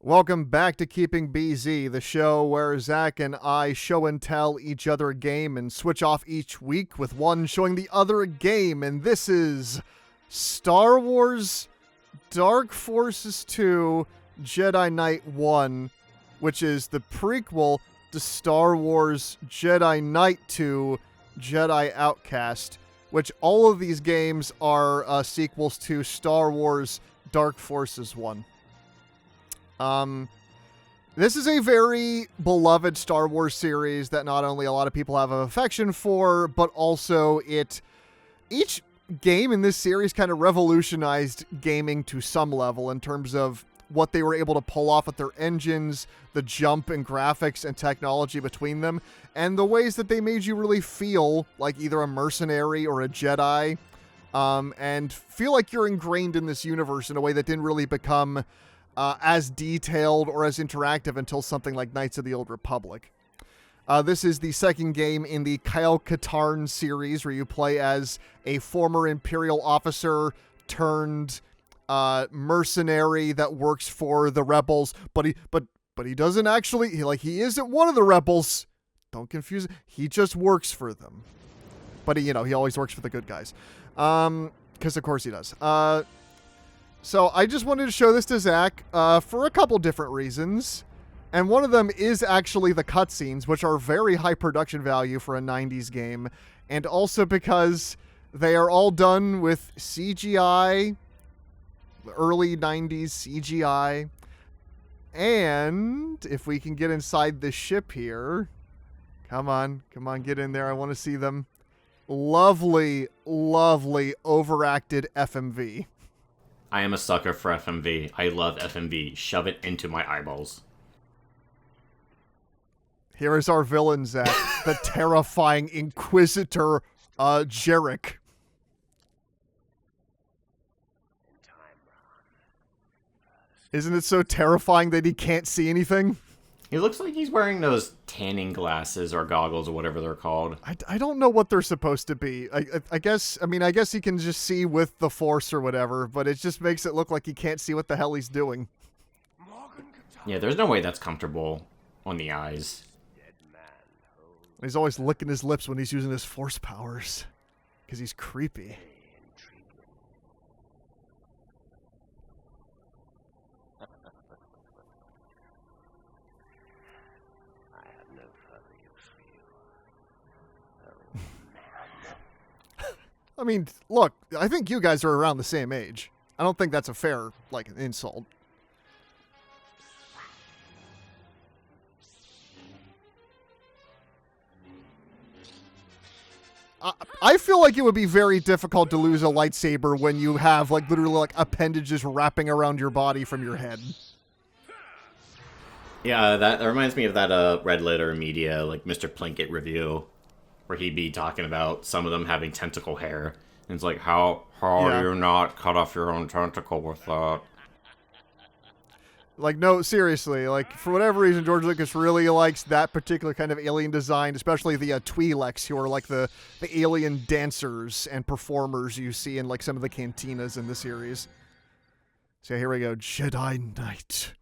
Welcome back to Keeping BZ, the show where Zach and I show and tell each other a game and switch off each week with one showing the other a game. And this is Star Wars Dark Forces 2 Jedi Knight 1, which is the prequel to Star Wars Jedi Knight 2 Jedi Outcast, which all of these games are sequels to Star Wars Dark Forces 1. This is a very beloved Star Wars series that not only a lot of people have an affection for, but also each game in this series kind of revolutionized gaming to some level in terms of what they were able to pull off with their engines, the jump in graphics and technology between them, and the ways that they made you really feel like either a mercenary or a Jedi, and feel like you're ingrained in this universe in a way that didn't really become as detailed or as interactive until something like Knights of the Old Republic. This is the second game in the Kyle Katarn series, where you play as a former Imperial officer turned mercenary that works for the rebels, but he doesn't actually, he isn't one of the rebels. Don't confuse it. He just works for them. But he always works for the good guys. Because of course he does. So I just wanted to show this to Zach for a couple different reasons. And one of them is actually the cutscenes, which are very high production value for a 90s game. And also because they are all done with CGI, early 90s CGI. And if we can get inside this ship here. Come on, get in there. I want to see them. Lovely, lovely overacted FMV. I am a sucker for FMV. I love FMV. Shove it into my eyeballs. Here is our villain, Zach. The terrifying Inquisitor, Jarek. Isn't it so terrifying that he can't see anything? He looks like he's wearing those tanning glasses or goggles or whatever they're called. I don't know what they're supposed to be. I guess he can just see with the Force or whatever, but it just makes it look like he can't see what the hell he's doing. Yeah, there's no way that's comfortable on the eyes. He's always licking his lips when he's using his Force powers, because he's creepy. I mean, look, I think you guys are around the same age. I don't think that's a fair, insult. I feel like it would be very difficult to lose a lightsaber when you have, literally, appendages wrapping around your body from your head. Yeah, that reminds me of that Red Letter Media, Mr. Plinkett review, where he'd be talking about some of them having tentacle hair. And it's like, how do you not cut off your own tentacle with that? No, seriously, for whatever reason, George Lucas really likes that particular kind of alien design, especially the Twi'leks, who are the alien dancers and performers you see in some of the cantinas in the series. So here we go, Jedi Knight.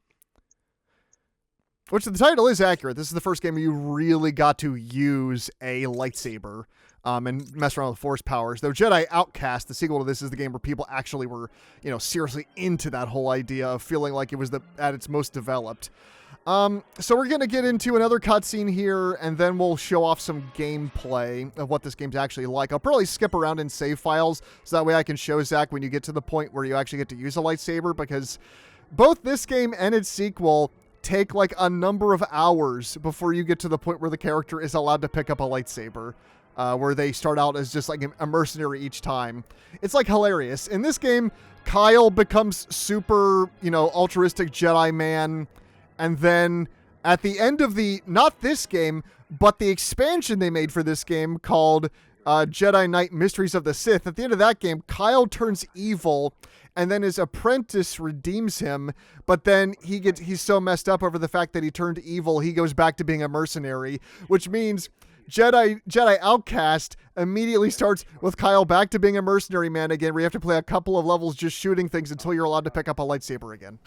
Which the title is accurate. This is the first game where you really got to use a lightsaber and mess around with Force powers. Though Jedi Outcast, the sequel to this, is the game where people actually were, seriously into that whole idea of feeling like it was at its most developed. So we're going to get into another cutscene here, and then we'll show off some gameplay of what this game's actually like. I'll probably skip around in save files, so that way I can show Zach when you get to the point where you actually get to use a lightsaber, because both this game and its sequel take a number of hours before you get to the point where the character is allowed to pick up a lightsaber, where they start out as just a mercenary each time. It's hilarious. In this game, Kyle becomes super, altruistic Jedi man, and then at the end of not this game, but the expansion they made for this game called Jedi Knight Mysteries of the Sith, at the end of that game, Kyle turns evil, and then his apprentice redeems him, but then he's so messed up over the fact that he turned evil, he goes back to being a mercenary, which means Jedi Outcast immediately starts with Kyle back to being a mercenary man again, where you have to play a couple of levels just shooting things until you're allowed to pick up a lightsaber again.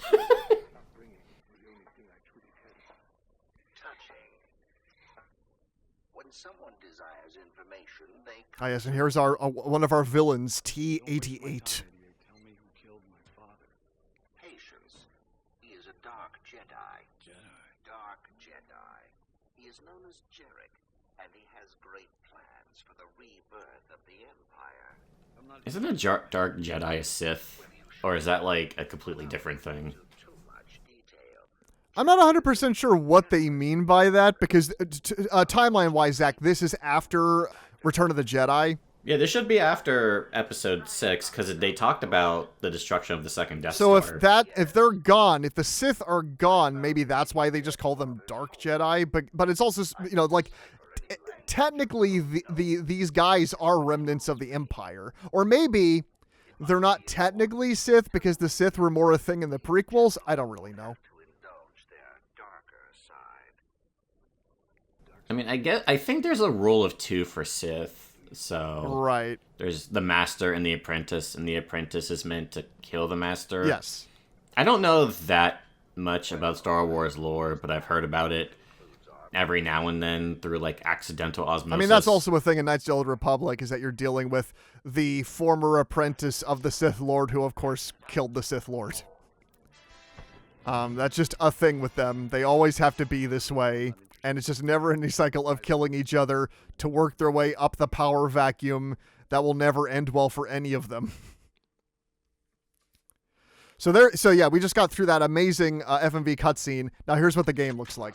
Ah, yes, and here's our one of our villains, T-88. Patience. He is a dark Jedi. Dark Jedi. He is known as Jarek, and he has great plans for the rebirth of the Empire. Isn't a dark Jedi a Sith? Or is that like a completely different thing? I'm not 100% sure what they mean by that, because timeline-wise, Zach, this is after Return of the Jedi. Yeah, this should be after Episode 6, because they talked about the destruction of the second Death So Star. if they're gone, if the Sith are gone, maybe that's why they just call them Dark Jedi. But it's also, you know, like, technically these guys are remnants of the Empire. Or maybe they're not technically Sith because the Sith were more a thing in the prequels. I don't really know. I mean, I think there's a rule of 2 for Sith, so... Right. There's the Master and the Apprentice is meant to kill the Master. Yes. I don't know that much about Star Wars lore, but I've heard about it every now and then through, like, accidental osmosis. I mean, that's also a thing in Knights of the Old Republic, is that you're dealing with the former apprentice of the Sith Lord, who, of course, killed the Sith Lord. That's just a thing with them. They always have to be this way. And it's just never any cycle of killing each other to work their way up the power vacuum that will never end well for any of them. So yeah, we just got through that amazing FMV cutscene. Now here's what the game looks like.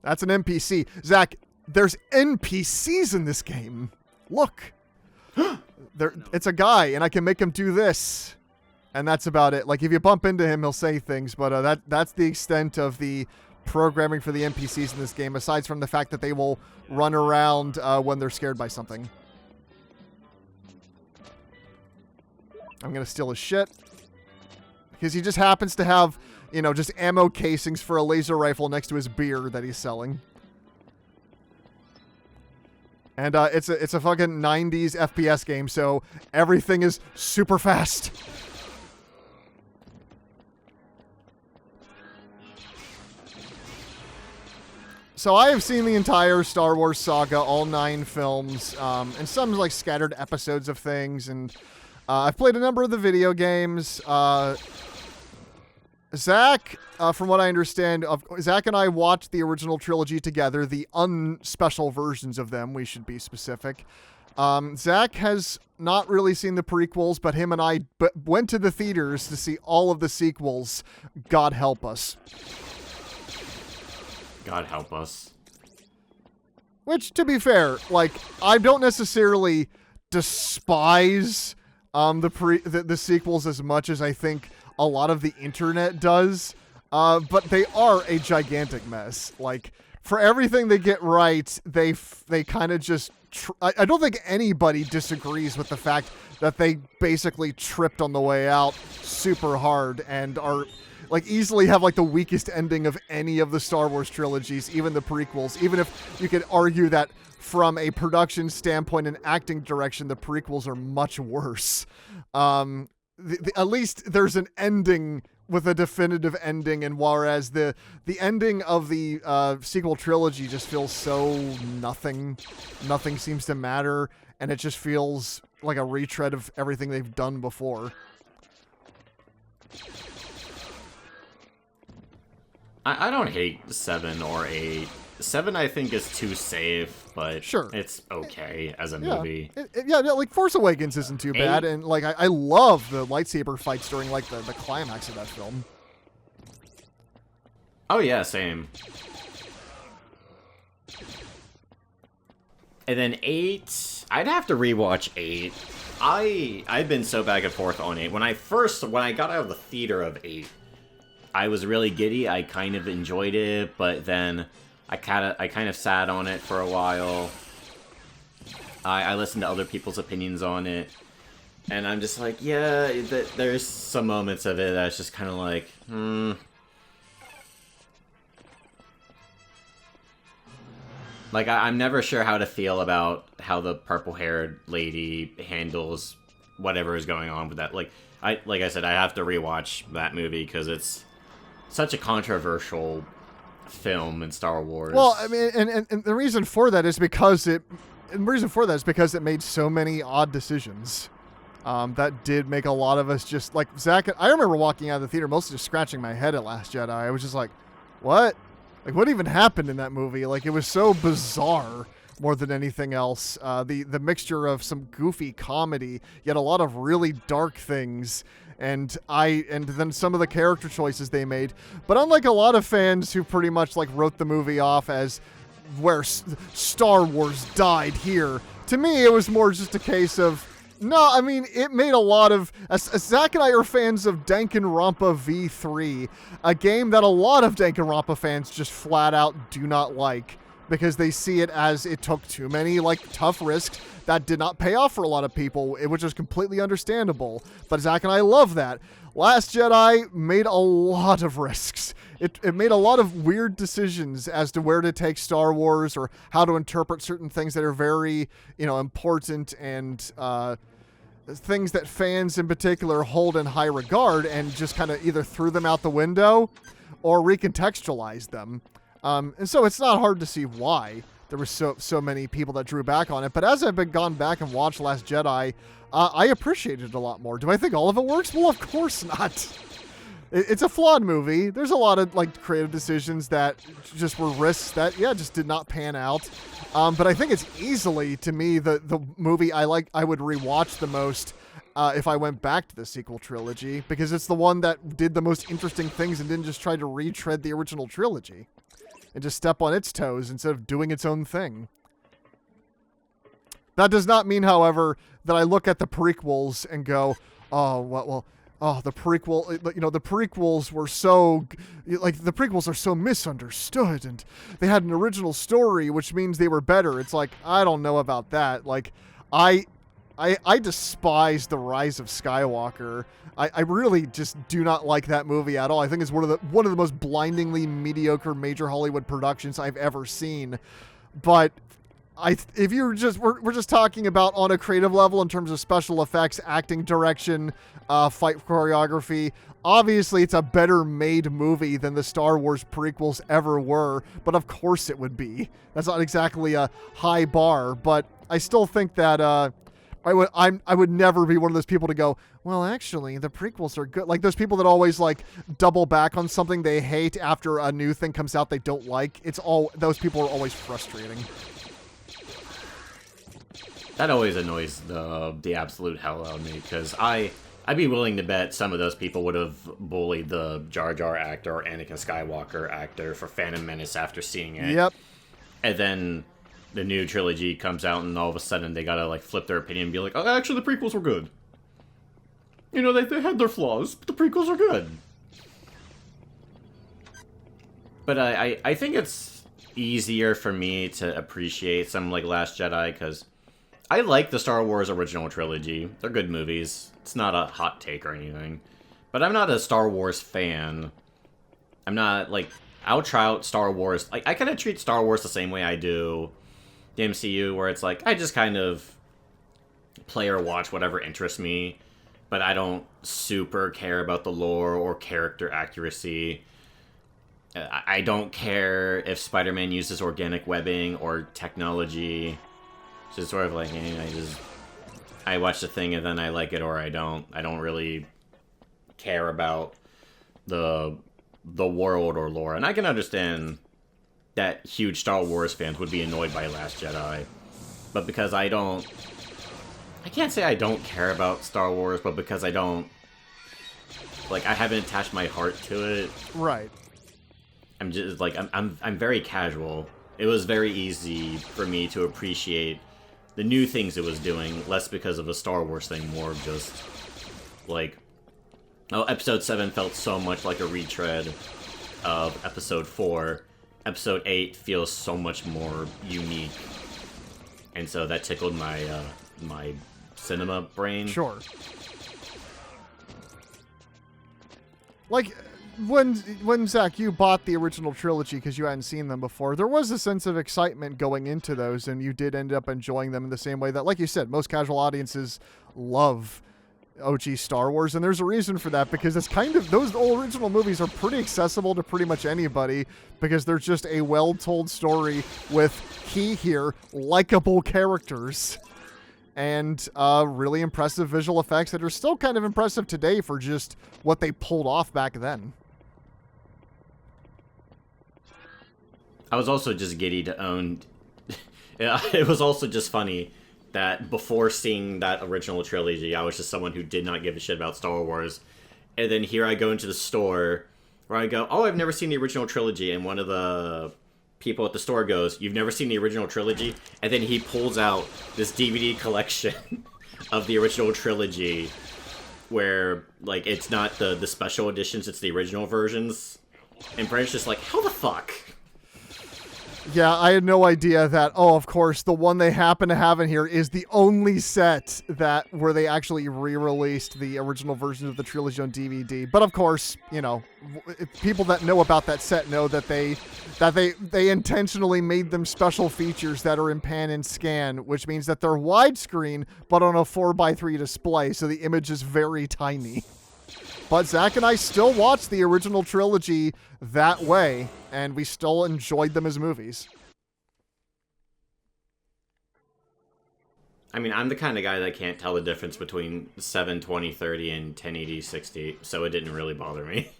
That's an NPC. Zach, there's NPCs in this game. Look. It's a guy, and I can make him do this. And that's about it. Like, if you bump into him, he'll say things, but that's the extent of the programming for the NPCs in this game, aside from the fact that they will run around when they're scared by something. I'm going to steal his shit. Because he just happens to have, you know, just ammo casings for a laser rifle next to his beer that he's selling. And it's a fucking 90s FPS game, so everything is super fast. So I have seen the entire Star Wars saga, all 9 films, and some like scattered episodes of things, and I've played a number of the video games. Zach, from what I understand, Zach and I watched the original trilogy together, the unspecial versions of them, we should be specific. Zach has not really seen the prequels, but him and I went to the theaters to see all of the sequels. God help us. God help us. Which, to be fair, like, I don't necessarily despise the sequels as much as I think a lot of the internet does, but they are a gigantic mess. Like, for everything they get right, they kind of just... I don't think anybody disagrees with the fact that they basically tripped on the way out super hard and are... like, easily have, like, the weakest ending of any of the Star Wars trilogies, even the prequels. Even if you could argue that from a production standpoint and acting direction, the prequels are much worse. At least there's an ending with a definitive ending, and whereas the ending of the sequel trilogy just feels so nothing. Nothing seems to matter, and it just feels like a retread of everything they've done before. I don't hate 7 or 8. 7 I think is too safe, but sure, it's okay as a movie. Yeah, like Force Awakens isn't too bad, and like I love the lightsaber fights during like the climax of that film. Oh yeah, same. And then 8, I'd have to rewatch 8. I've been so back and forth on 8. When I got out of the theater of 8, I was really giddy. I kind of enjoyed it, but then I kind of sat on it for a while. I listened to other people's opinions on it, and I'm just like, yeah, there's some moments of it that's just kind of like, Like, I'm never sure how to feel about how the purple-haired lady handles whatever is going on with that. Like I said, I have to rewatch that movie because it's such a controversial film in Star Wars. Well, I mean, and the reason for that is because it made so many odd decisions. That did make a lot of us just like Zach. I remember walking out of the theater mostly just scratching my head at Last Jedi. I was just like, what? Like, what even happened in that movie? Like, it was so bizarre more than anything else. The mixture of some goofy comedy, yet a lot of really dark things, and then some of the character choices they made. But unlike a lot of fans who pretty much like wrote the movie off as where Star Wars died here, to me it was more just a case of, no, I mean, it made a lot of... As Zach and I are fans of Danganronpa V3, a game that a lot of Danganronpa fans just flat out do not like, because they see it as it took too many, like, tough risks that did not pay off for a lot of people, which is completely understandable. But Zach and I love that. Last Jedi made a lot of risks. It made a lot of weird decisions as to where to take Star Wars or how to interpret certain things that are very, important and things that fans in particular hold in high regard, and just kind of either threw them out the window or recontextualized them. And so it's not hard to see why there were so many people that drew back on it. But as I've gone back and watched Last Jedi, I appreciate it a lot more. Do I think all of it works? Well, of course not. It's a flawed movie. There's a lot of like creative decisions that just were risks that just did not pan out. But I think it's easily, to me, the movie I would rewatch the most if I went back to the sequel trilogy, because it's the one that did the most interesting things and didn't just try to retread the original trilogy and just step on its toes instead of doing its own thing. That does not mean, however, that I look at the prequels and go, oh, well, the prequels were so, like, the prequels are so misunderstood, and they had an original story, which means they were better. It's like, I don't know about that. Like, I despise The Rise of Skywalker. I really just do not like that movie at all. I think it's one of the most blindingly mediocre major Hollywood productions I've ever seen. But if you're we're just talking about on a creative level in terms of special effects, acting, direction, fight choreography, obviously it's a better made movie than the Star Wars prequels ever were, but of course it would be. That's not exactly a high bar, but I still think that I would never be one of those people to go, well, actually the prequels are good. Like those people that always like double back on something they hate after a new thing comes out they don't like. Those people are always frustrating. That always annoys the absolute hell out of me, because I'd be willing to bet some of those people would have bullied the Jar Jar actor or Anakin Skywalker actor for Phantom Menace after seeing it. Yep. And then the new trilogy comes out, and all of a sudden they gotta like flip their opinion and be like, oh, actually the prequels were good. They had their flaws, but the prequels are good. But I think it's easier for me to appreciate something like Last Jedi, because I like the Star Wars original trilogy. They're good movies. It's not a hot take or anything. But I'm not a Star Wars fan. I'm not, like, I'll try out Star Wars. Like, I kind of treat Star Wars the same way I do the MCU, where it's like, I just kind of play or watch whatever interests me, but I don't super care about the lore or character accuracy. I don't care if Spider-Man uses organic webbing or technology. It's just sort of like, I watch the thing and then I like it or I don't. I don't really care about the world or lore. And I can understand that huge Star Wars fans would be annoyed by Last Jedi. But because I can't say I don't care about Star Wars, but because I haven't attached my heart to it. Right. I'm just like, I'm very casual. It was very easy for me to appreciate the new things it was doing, less because of a Star Wars thing, more of just, like, Episode 7 felt so much like a retread of Episode 4. Episode 8 feels so much more unique. And so that tickled my, my cinema brain. Sure. Like, when Zach, you bought the original trilogy because you hadn't seen them before, there was a sense of excitement going into those, and you did end up enjoying them in the same way that, like you said, most casual audiences love OG Star Wars, and there's a reason for that, because it's kind of, those original movies are pretty accessible to pretty much anybody, because they're just a well-told story with, key here, likable characters, and really impressive visual effects that are still kind of impressive today for just what they pulled off back then. I was also just giddy to own... It was also just funny that before seeing that original trilogy, I was just someone who did not give a shit about Star Wars. And then here I go into the store where I go, oh, I've never seen the original trilogy. And one of the people at the store goes, you've never seen the original trilogy? And then he pulls out this DVD collection of the original trilogy where, like, it's not the special editions, it's the original versions. And Brent's just like, how the fuck? Yeah, I had no idea that, oh, of course, the one they happen to have in here is the only set that where they actually re-released the original version of the trilogy on DVD. But of course, you know, people that know about that set know that they intentionally made them special features that are in pan and scan, which means that they're widescreen, but on a 4:3 display, so the image is very tiny. But Zach and I still watched the original trilogy that way, and we still enjoyed them as movies. I mean, I'm the kind of guy that can't tell the difference between 720/30 and 1080/60, so it didn't really bother me.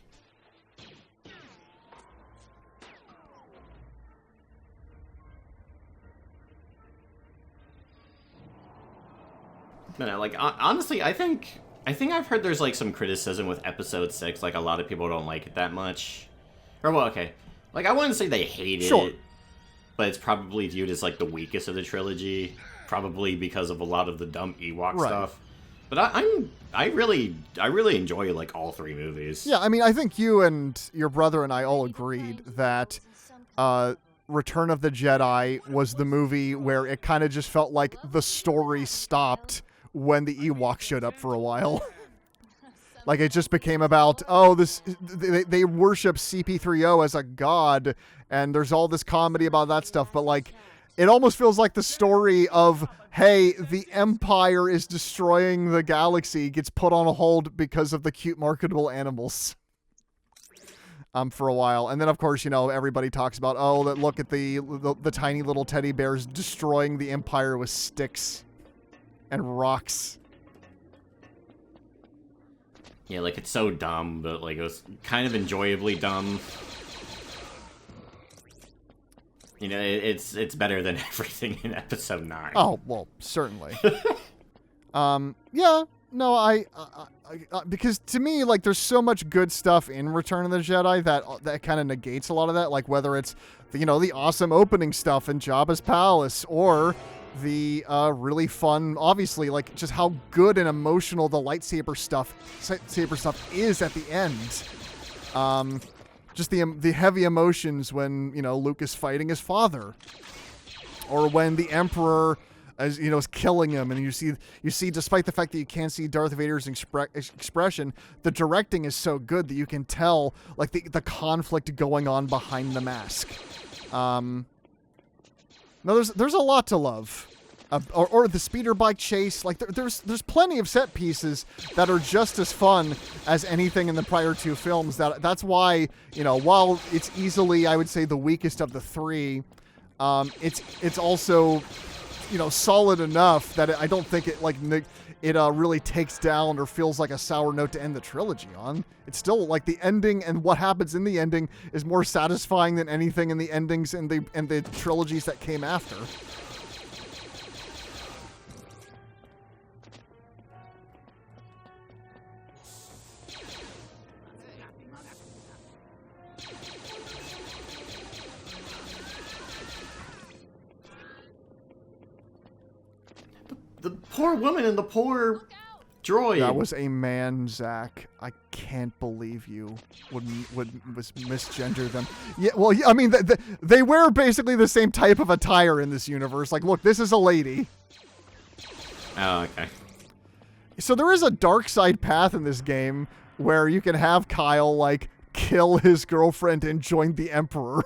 No, like, honestly, I think I've heard there's, like, some criticism with Episode 6, like, a lot of people don't like it that much. Or, well, okay. Like, I wouldn't say they hate it, but it's probably viewed as, like, the weakest of the trilogy, probably because of a lot of the dumb Ewok stuff. But I really enjoy, like, all three movies. Yeah, I mean, I think you and your brother and I all agreed that Return of the Jedi was the movie where it kind of just felt like the story stopped when the Ewoks showed up for a while. Like, it just became about, oh, they worship CP3O as a god, and there's all this comedy about that stuff, but, like, it almost feels like the story of, hey, the Empire is destroying the galaxy, gets put on a hold because of the cute marketable animals. For a while. And then, of course, you know, everybody talks about, oh, look at the tiny little teddy bears destroying the Empire with sticks and rocks. Yeah, like, it's so dumb, but, like, it was kind of enjoyably dumb. You know, it's better than everything in Episode 9. Oh, well, certainly. Yeah, no, I because to me, like, there's so much good stuff in Return of the Jedi that kind of negates a lot of that, like, whether it's, you know, the awesome opening stuff in Jabba's palace, or the really fun, obviously, like, just how good and emotional the lightsaber stuff is at the end. Just the heavy emotions when, you know, Luke is fighting his father, or when the Emperor, as you know, is killing him, and you see, despite the fact that you can't see Darth Vader's expression, the directing is so good that you can tell, like, the conflict going on behind the mask. No, there's a lot to love. Or the speeder bike chase. Like, there's plenty of set pieces that are just as fun as anything in the prior two films. That's why, you know, while it's easily, I would say, the weakest of the three, it's also, you know, solid enough that I don't think it, like, it really takes down or feels like a sour note to end the trilogy on. It's still, like, the ending and what happens in the ending is more satisfying than anything in the endings and the trilogies that came after. The poor woman and the poor droid. That was a man, Zach. I can't believe you would misgender them. Yeah, well, I mean, they wear basically the same type of attire in this universe. Like, look, this is a lady. Oh, okay. So there is a dark side path in this game where you can have Kyle, like, kill his girlfriend and join the Emperor.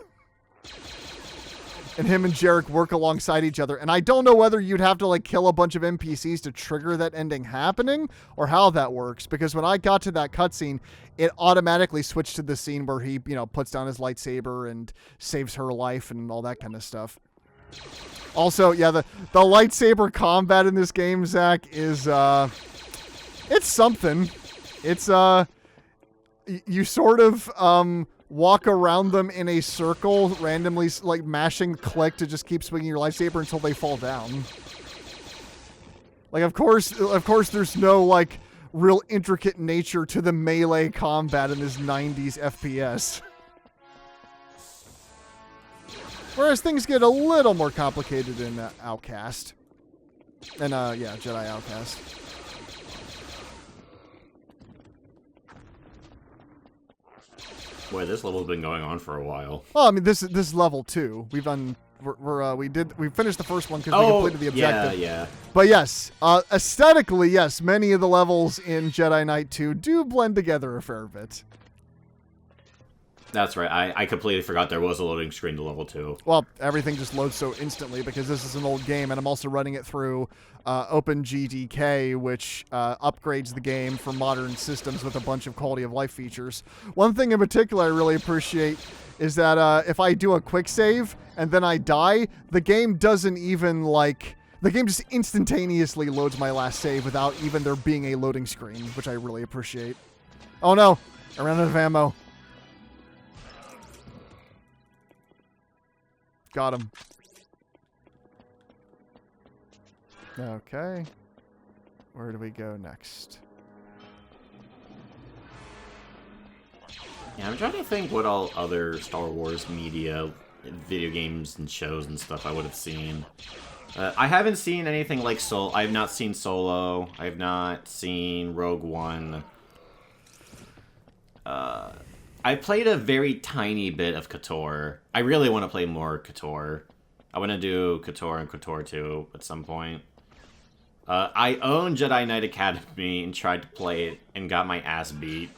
and him and Jarek work alongside each other. And I don't know whether you'd have to like kill a bunch of NPCs to trigger that ending happening or how that works. Because when I got to that cutscene, it automatically switched to the scene where he, puts down his lightsaber and saves her life and all that kind of stuff. Also, yeah, the lightsaber combat in this game, Zach, is, it's something. It's, you sort of, walk around them in a circle, randomly, like, mashing click to just keep swinging your lightsaber until they fall down. Like, of course, there's no, like, real intricate nature to the melee combat in this 90s FPS. Whereas things get a little more complicated in Outcast. And, yeah, Jedi Outcast. Boy, this level's been going on for a while. Well, I mean, this is level 2. We've done, we finished the first one because we completed the objective. Yeah. But yes, aesthetically, yes, many of the levels in Jedi Knight 2 do blend together a fair bit. That's right. I completely forgot there was a loading screen to level 2. Well, everything just loads so instantly because this is an old game, and I'm also running it through OpenGDK, which upgrades the game for modern systems with a bunch of quality of life features. One thing in particular I really appreciate is that if I do a quick save and then I die, the game doesn't even, like... The game just instantaneously loads my last save without even there being a loading screen, which I really appreciate. Oh no! I ran out of ammo. Got him. Okay. Where do we go next? Yeah, I'm trying to think what all other Star Wars media, video games and shows and stuff I would have seen. I haven't seen anything like I have not seen Solo. I have not seen Rogue One. I played a very tiny bit of KOTOR. I really want to play more KOTOR. I want to do KOTOR and KOTOR 2 at some point. I own Jedi Knight Academy and tried to play it and got my ass beat.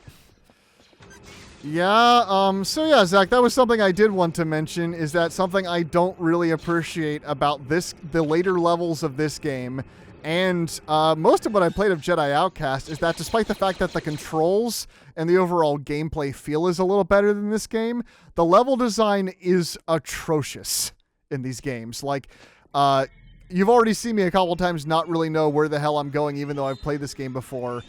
Yeah, so yeah, Zach, that was something I did want to mention, is that something I don't really appreciate about the later levels of this game, and most of what I played of Jedi Outcast is that despite the fact that the controls and the overall gameplay feel is a little better than this game, the level design is atrocious in these games. Like, you've already seen me a couple times not really know where the hell I'm going, even though I've played this game before.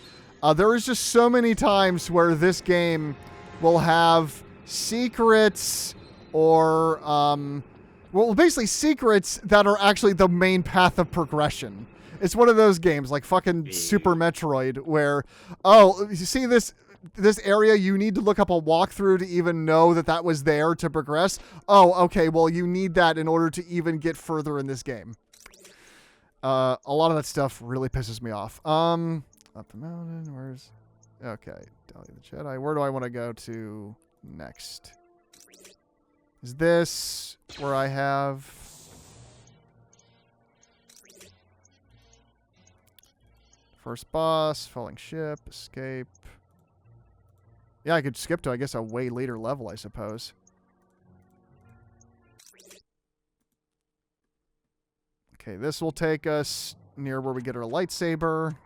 There is just so many times where this game will have secrets or, well, basically secrets that are actually the main path of progression. It's one of those games, like fucking Super Metroid, where, oh, you see this area, you need to look up a walkthrough to even know that was there to progress. Oh, okay, well, you need that in order to even get further in this game. A lot of that stuff really pisses me off. Up the mountain, where's... Okay, Dally the Jedi. Where do I want to go to next? Is this where I have... First boss, falling ship, escape. Yeah, I could skip to, I guess, a way later level, I suppose. Okay, this will take us near where we get our lightsaber.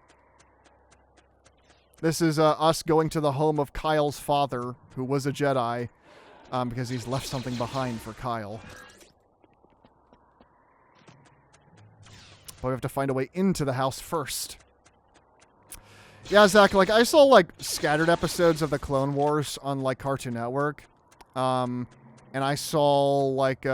This is us going to the home of Kyle's father, who was a Jedi, because he's left something behind for Kyle. But we have to find a way into the house first. Yeah, Zach, like, I saw, like, scattered episodes of the Clone Wars on, like, Cartoon Network. And I saw, like,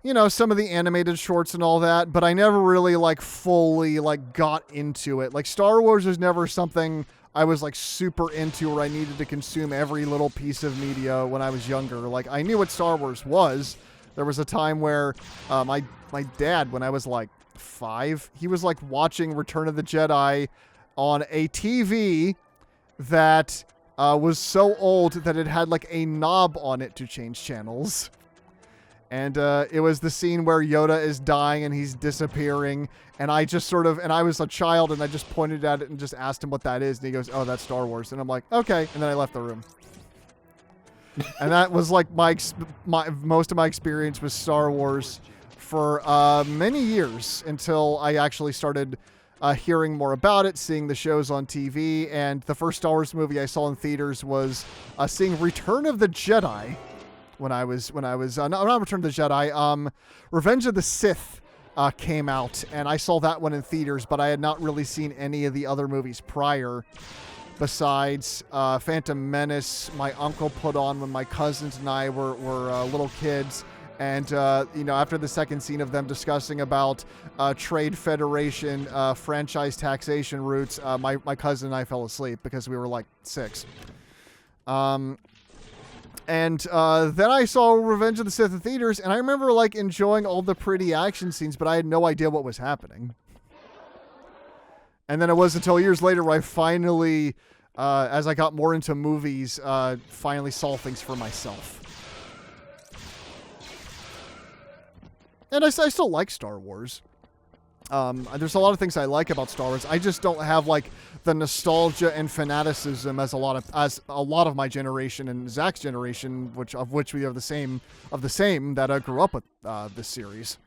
you know, some of the animated shorts and all that, but I never really, like, fully, like, got into it. Like, Star Wars was never something I was, like, super into where I needed to consume every little piece of media when I was younger. Like, I knew what Star Wars was. There was a time where my dad, when I was, like, 5, he was, like, watching Return of the Jedi on a TV that was so old that it had, like, a knob on it to change channels. And it was the scene where Yoda is dying and he's disappearing. And I just sort of, and I was a child and I just pointed at it and just asked him what that is. And he goes, oh, that's Star Wars. And I'm like, okay. And then I left the room. And that was like my most of my experience with Star Wars for many years until I actually started hearing more about it, seeing the shows on TV. And the first Star Wars movie I saw in theaters was seeing Return of the Jedi when I was not Return of the Jedi, Revenge of the Sith came out, and I saw that one in theaters, but I had not really seen any of the other movies prior. Besides Phantom Menace, my uncle put on when my cousins and I were little kids. And, after the second scene of them discussing about Trade Federation franchise taxation routes, my cousin and I fell asleep because we were like 6. And then I saw Revenge of the Sith in theaters, and I remember like enjoying all the pretty action scenes, but I had no idea what was happening. And then it was until years later where I finally, as I got more into movies, finally saw things for myself. And I still like Star Wars. There's a lot of things I like about Star Wars. I just don't have like the nostalgia and fanaticism as a lot of my generation and Zach's generation, which we are the same that grew up with this series.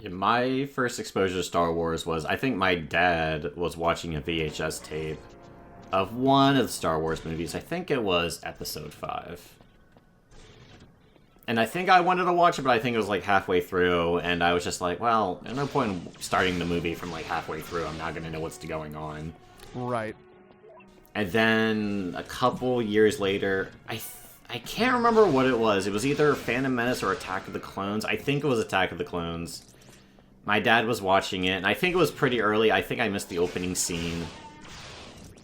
Yeah, my first exposure to Star Wars was, I think my dad was watching a VHS tape of one of the Star Wars movies. I think it was Episode 5. And I think I wanted to watch it, but I think it was like halfway through, and I was just like, well, there's no point in starting the movie from like halfway through. I'm not going to know what's going on. Right. And then a couple years later, I can't remember what it was. It was either Phantom Menace or Attack of the Clones. I think it was Attack of the Clones. My dad was watching it, and I think it was pretty early. I think I missed the opening scene.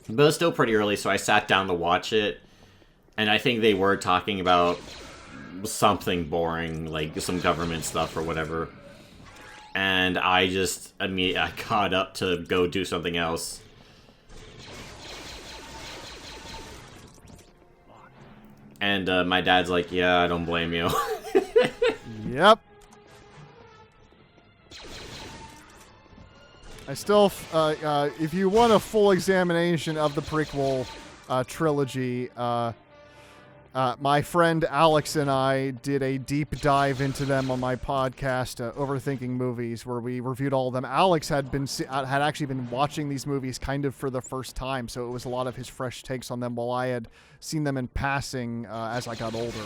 But it was still pretty early, so I sat down to watch it. And I think they were talking about something boring, like some government stuff or whatever. And I got up to go do something else. And my dad's like, yeah, I don't blame you. Yep. I still, if you want a full examination of the prequel trilogy, my friend Alex and I did a deep dive into them on my podcast, Overthinking Movies, where we reviewed all of them. Alex had actually been watching these movies kind of for the first time, so it was a lot of his fresh takes on them, while I had seen them in passing as I got older.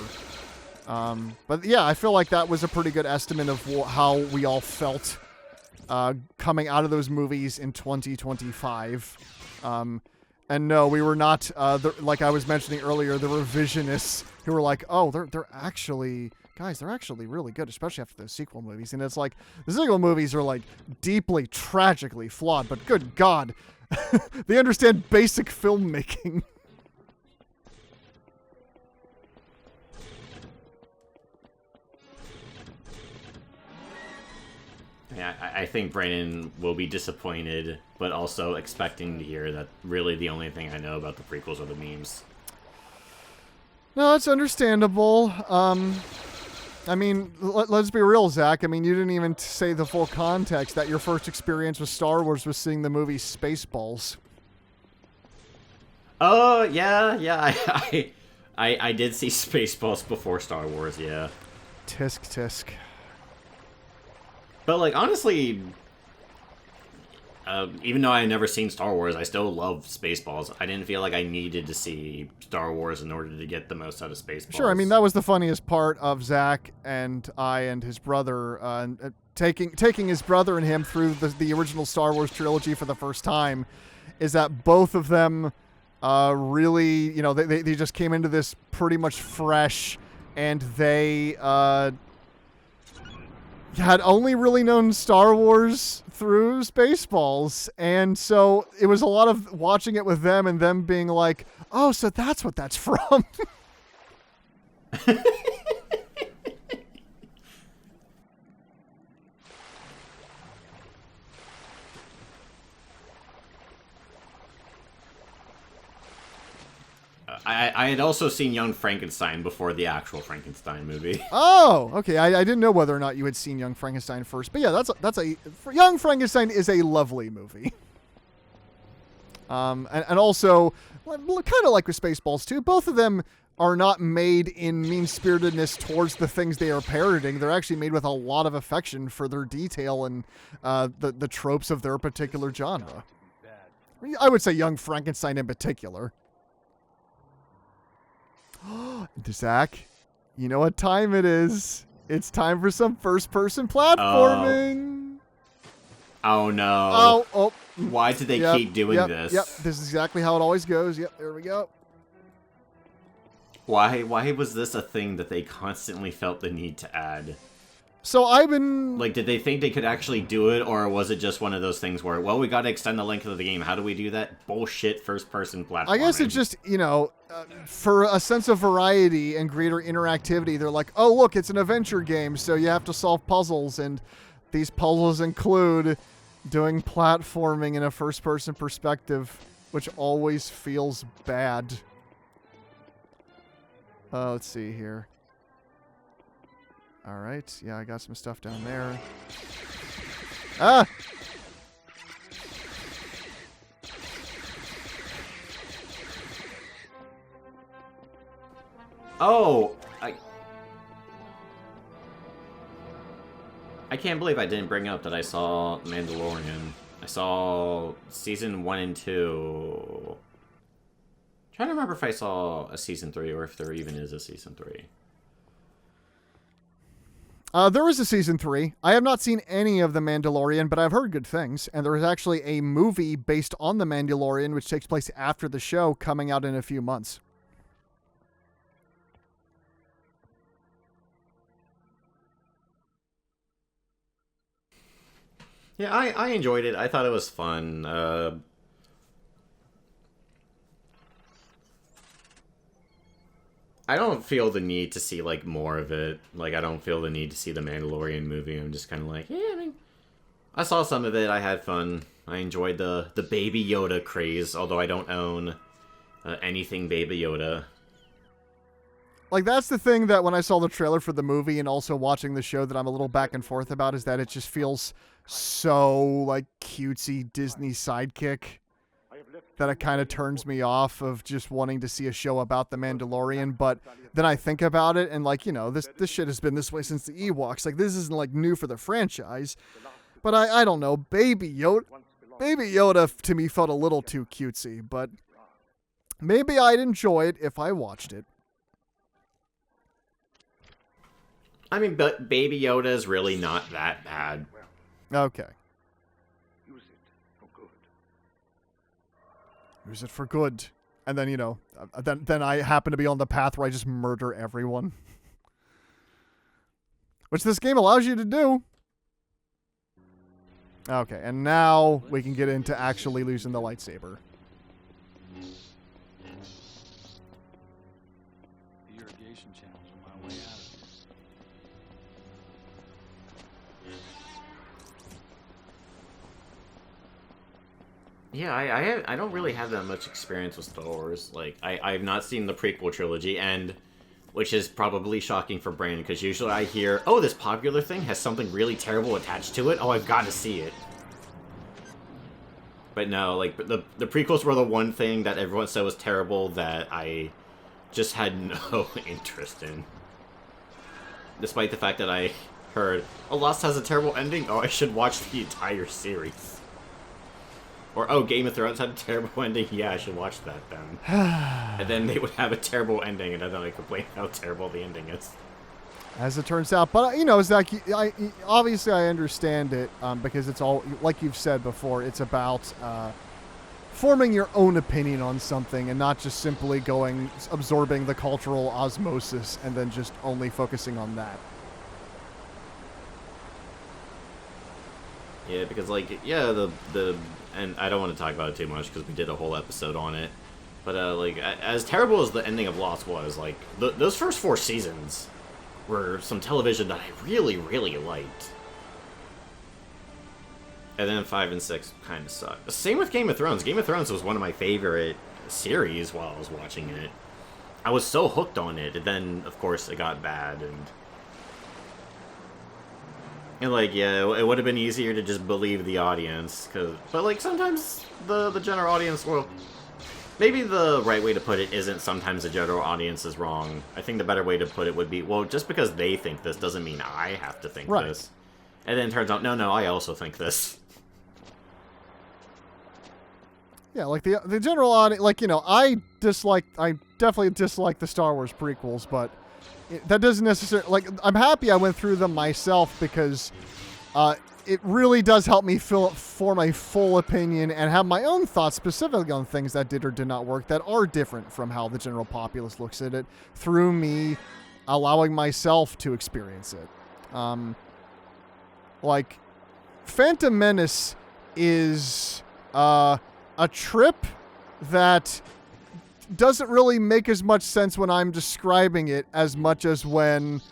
But yeah, I feel like that was a pretty good estimate of how we all felt coming out of those movies in 2025. And no, we were not, like I was mentioning earlier, the revisionists who were like, oh, they're actually, guys, they're actually really good, especially after the sequel movies. And it's like, the sequel movies are like deeply, tragically flawed, but good God, they understand basic filmmaking. Yeah, I think Brandon will be disappointed, but also expecting to hear that really the only thing I know about the prequels are the memes. No, it's understandable. I mean, let's be real, Zach. I mean, you didn't even say the full context that your first experience with Star Wars was seeing the movie Spaceballs. Oh, yeah. I did see Spaceballs before Star Wars, yeah. Tisk. But, like, honestly, even though I had never seen Star Wars, I still love Spaceballs. I didn't feel like I needed to see Star Wars in order to get the most out of Spaceballs. Sure, I mean, that was the funniest part of Zach and I and his brother, taking his brother and him through the original Star Wars trilogy for the first time, is that both of them really, they just came into this pretty much fresh, and they had only really known Star Wars through Spaceballs, and so it was a lot of watching it with them and them being like, oh, so that's what that's from. I had also seen Young Frankenstein before the actual Frankenstein movie. Oh, okay. I didn't know whether or not you had seen Young Frankenstein first, but yeah, Young Frankenstein is a lovely movie. And also, kind of like with Spaceballs too, both of them are not made in mean-spiritedness towards the things they are parroting. They're actually made with a lot of affection for their detail and the tropes of their particular genre. I would say Young Frankenstein in particular. Zach, you know what time it is. It's time for some first-person platforming. Oh no. Oh. Why did they keep doing this? Yep, this is exactly how it always goes. Yep, there we go. Why was this a thing that they constantly felt the need to add? So I've been... Like, did they think they could actually do it, or was it just one of those things where, well, we gotta extend the length of the game. How do we do that? Bullshit first-person platforming. I guess it's just, for a sense of variety and greater interactivity, they're like, oh, look, it's an adventure game, so you have to solve puzzles, and these puzzles include doing platforming in a first-person perspective, which always feels bad. Let's see here. All right. Yeah, I got some stuff down there. Ah! Oh! I can't believe I didn't bring up that I saw Mandalorian. I saw season 1 and 2. Trying to remember if I saw a season 3 or if there even is a season 3. There is a season 3. I have not seen any of The Mandalorian, but I've heard good things. And there is actually a movie based on The Mandalorian, which takes place after the show, coming out in a few months. Yeah, I enjoyed it. I thought it was fun. I don't feel the need to see, like, more of it. Like, I don't feel the need to see the Mandalorian movie. I'm just kind of like, yeah, I mean, I saw some of it. I had fun. I enjoyed the Baby Yoda craze, although I don't own anything Baby Yoda. Like, that's the thing that when I saw the trailer for the movie and also watching the show that I'm a little back and forth about, is that it just feels so, like, cutesy Disney sidekick that it kind of turns me off of just wanting to see a show about the Mandalorian. But then I think about it and, like, this shit has been this way since the Ewoks. Like, this isn't, like, new for the franchise. But I don't know. Baby Yoda to me felt a little too cutesy, but maybe I'd enjoy it if I watched it. I mean, but Baby Yoda is really not that bad. Okay. Use it for good. And then, then I happen to be on the path where I just murder everyone. Which this game allows you to do. Okay, and now we can get into actually losing the lightsaber. The irrigation channels are my way out of here. Yeah, I don't really have that much experience with Star Wars. Like, I've not seen the prequel trilogy, and which is probably shocking for Brandon, because usually I hear, oh, this popular thing has something really terrible attached to it. Oh, I've got to see it. But no, like, the prequels were the one thing that everyone said was terrible that I just had no interest in. Despite the fact that I heard, oh, Lost has a terrible ending? Oh, I should watch the entire series. Or, oh, Game of Thrones had a terrible ending? Yeah, I should watch that then. And then they would have a terrible ending, and then I complain how terrible the ending is. As it turns out. But, Zach, obviously I understand it, because it's all, like you've said before, it's about forming your own opinion on something and not just simply absorbing the cultural osmosis and then just only focusing on that. Yeah, because, like, yeah, and I don't want to talk about it too much because we did a whole episode on it. But, like, as terrible as the ending of Lost was, like, those first 4 seasons were some television that I really, really liked. And then 5 and 6 kind of sucked. Same with Game of Thrones. Game of Thrones was one of my favorite series while I was watching it. I was so hooked on it, and then, of course, it got bad, and like, yeah, it would have been easier to just believe the audience, but like, sometimes the general audience will... Maybe the right way to put it isn't sometimes the general audience is wrong. I think the better way to put it would be, well, just because they think this doesn't mean I have to think this. And then it turns out, no, I also think this. Yeah, like the general audience, like, you know, I definitely dislike the Star Wars prequels, but that doesn't necessarily, like, I'm happy I went through them myself because it really does help me form a full opinion and have my own thoughts specifically on things that did or did not work that are different from how the general populace looks at it through me allowing myself to experience it. Like, Phantom Menace is a trip that doesn't really make as much sense when I'm describing it as much as when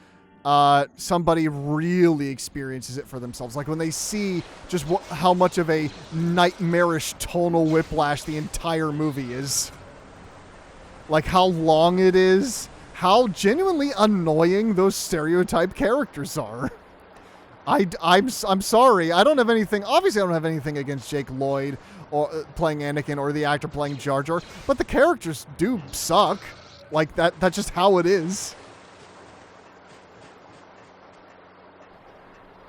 somebody really experiences it for themselves. Like when they see just how much of a nightmarish tonal whiplash the entire movie is. Like how long it is, how genuinely annoying those stereotype characters are. I'm sorry. I don't have anything. Obviously, I don't have anything against Jake Lloyd or playing Anakin or the actor playing Jar Jar, but the characters do suck. Like that's just how it is.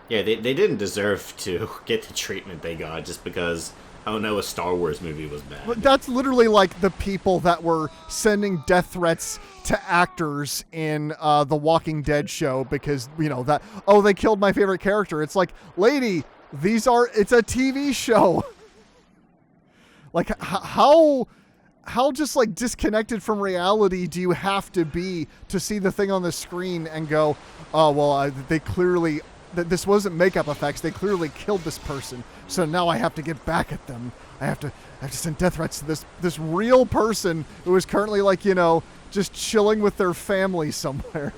Yeah, they didn't deserve to get the treatment they got just because, oh no, a Star Wars movie was bad. But that's literally like the people that were sending death threats to actors in the Walking Dead show because, you know, that, oh, they killed my favorite character. It's like, lady, it's a TV show. Like, how just like disconnected from reality do you have to be to see the thing on the screen and go, oh, well, they clearly... This wasn't makeup effects. They clearly killed this person. So now I have to get back at them. I have to send death threats to this real person who is currently, like, you know, just chilling with their family somewhere.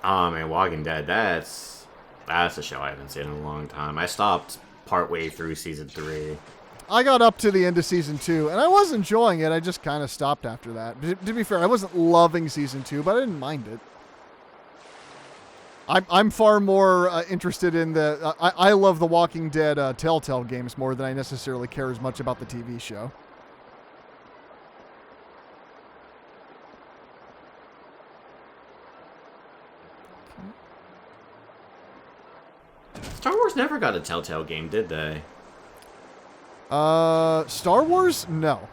Oh man, Walking Dead, that's a show I haven't seen in a long time. I stopped partway through season 3. I got up to the end of season 2, and I was enjoying it. I just kind of stopped after that. To be fair, I wasn't loving season 2, but I didn't mind it. I'm far more interested in the... I love the Walking Dead Telltale games more than I necessarily care as much about the TV show. Star Wars never got a Telltale game, did they? Star Wars? No.